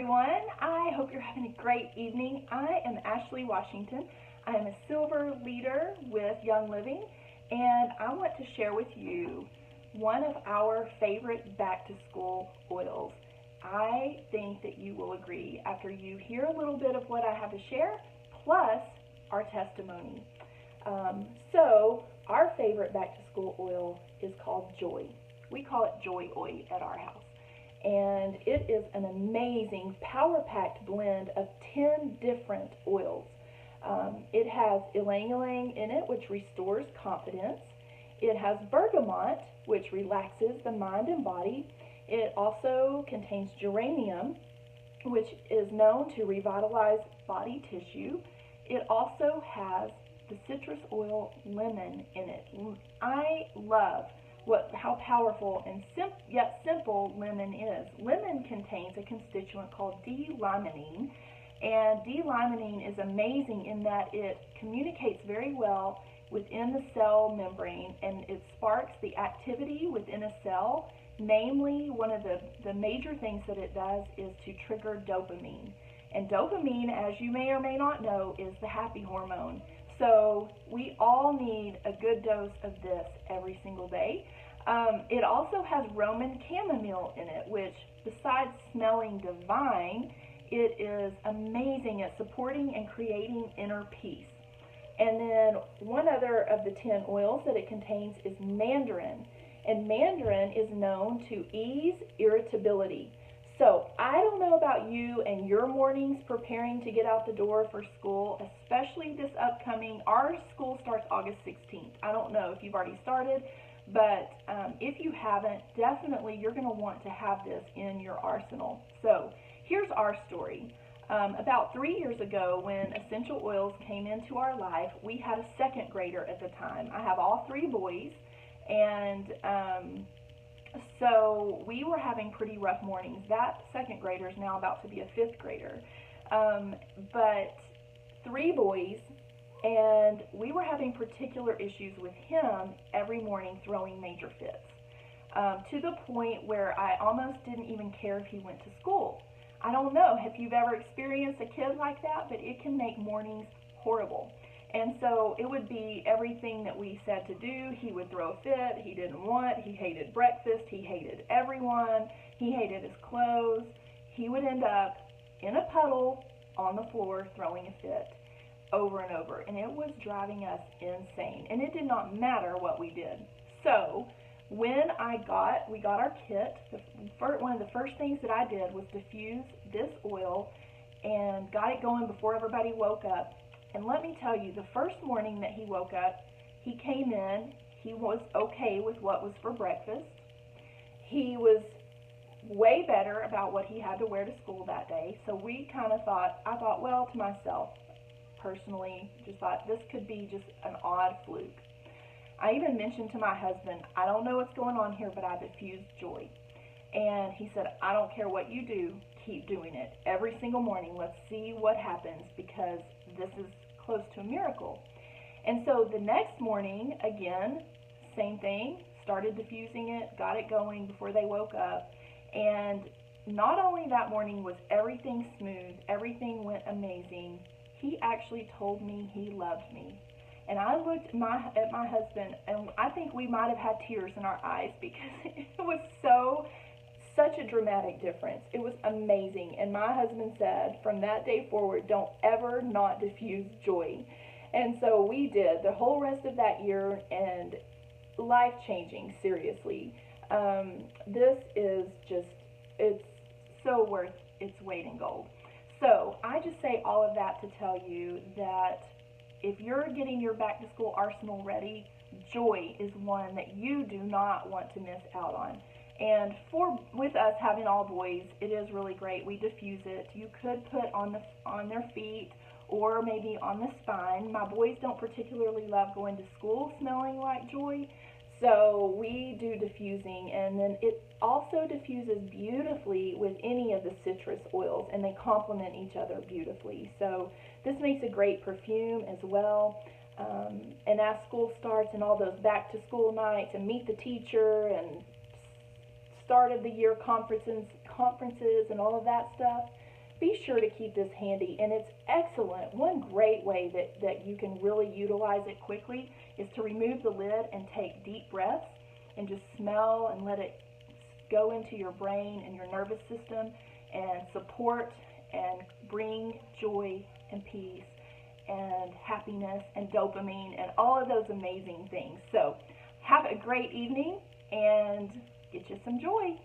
everyone. I hope you're having a great evening. I am Ashley Washington. I am a silver leader with Young Living, and I want to share with you one of our favorite back-to-school oils. I think that you will agree after you hear a little bit of what I have to share, plus our testimony. Our favorite back-to-school oil is called Joy. We call it Joy Oil at our house. And it is an amazing power-packed blend of 10 different oils. It has ylang-ylang in it, which restores confidence. It has bergamot, which relaxes the mind and body. It also contains geranium, which is known to revitalize body tissue. It also has the citrus oil lemon in it. I love how powerful and yet simple lemon is. Lemon contains a constituent called D-limonene, and D-limonene is amazing in that it communicates very well within the cell membrane, and it sparks the activity within a cell. Namely, one of the major things that it does is to trigger dopamine. And dopamine, as you may or may not know, is the happy hormone. So we all need a good dose of this every single day. It also has Roman chamomile in it, which besides smelling divine, it is amazing at supporting and creating inner peace. And then one other of the 10 oils that it contains is mandarin. And mandarin is known to ease irritability. So I don't know about you and your mornings preparing to get out the door for school, especially this upcoming, our school starts August 16th. I don't know if you've already started, but if you haven't, definitely you're going to want to have this in your arsenal. So here's our story. About 3 years ago, when essential oils came into our life, we had a second grader at the time. I have all 3 boys, and so we were having pretty rough mornings. That second grader is now about to be a 5th grader. But 3 boys, and we were having particular issues with him every morning throwing major fits, to the point where I almost didn't even care if he went to school. I don't know if you've ever experienced a kid like that, but it can make mornings horrible. And so it would be everything that we said to do. He would throw a fit. He didn't want. He hated breakfast. He hated everyone. He hated his clothes. He would end up in a puddle on the floor throwing a fit over and over. And it was driving us insane. And it did not matter what we did. So when we got our kit, one of the first things that I did was diffuse this oil and got it going before everybody woke up. And let me tell you, the first morning that he woke up, he came in, he was okay with what was for breakfast. He was way better about what he had to wear to school that day. So I thought, well, to myself, personally, just thought this could be just an odd fluke. I even mentioned to my husband, I don't know what's going on here, but I diffused Joy. And he said, I don't care what you do, keep doing it. Every single morning, let's see what happens, because this is close to a miracle. And so the next morning, again, same thing, started diffusing it, got it going before they woke up. And not only that morning was everything smooth, everything went amazing, he actually told me he loved me. And I looked at my husband, and I think we might have had tears in our eyes, because it was such a dramatic difference. It was amazing. And my husband said, from that day forward, don't ever not diffuse Joy. And so we did the whole rest of that year, and life-changing, seriously. This is just, it's so worth its weight in gold. So I just say all of that to tell you that if you're getting your back-to-school arsenal ready, Joy is one that you do not want to miss out on. And with us having all boys, it is really great. We diffuse it. You could put on their feet or maybe on the spine. My boys don't particularly love going to school smelling like Joy, so we do diffusing. And then it also diffuses beautifully with any of the citrus oils, and they complement each other beautifully. So this makes a great perfume as well. And as school starts and all those back to school nights and meet the teacher and start of the year conferences and all of that stuff, be sure to keep this handy, and it's excellent. One great way that you can really utilize it quickly is to remove the lid and take deep breaths and just smell and let it go into your brain and your nervous system and support and bring joy and peace and happiness and dopamine and all of those amazing things. So have a great evening and get you some joy.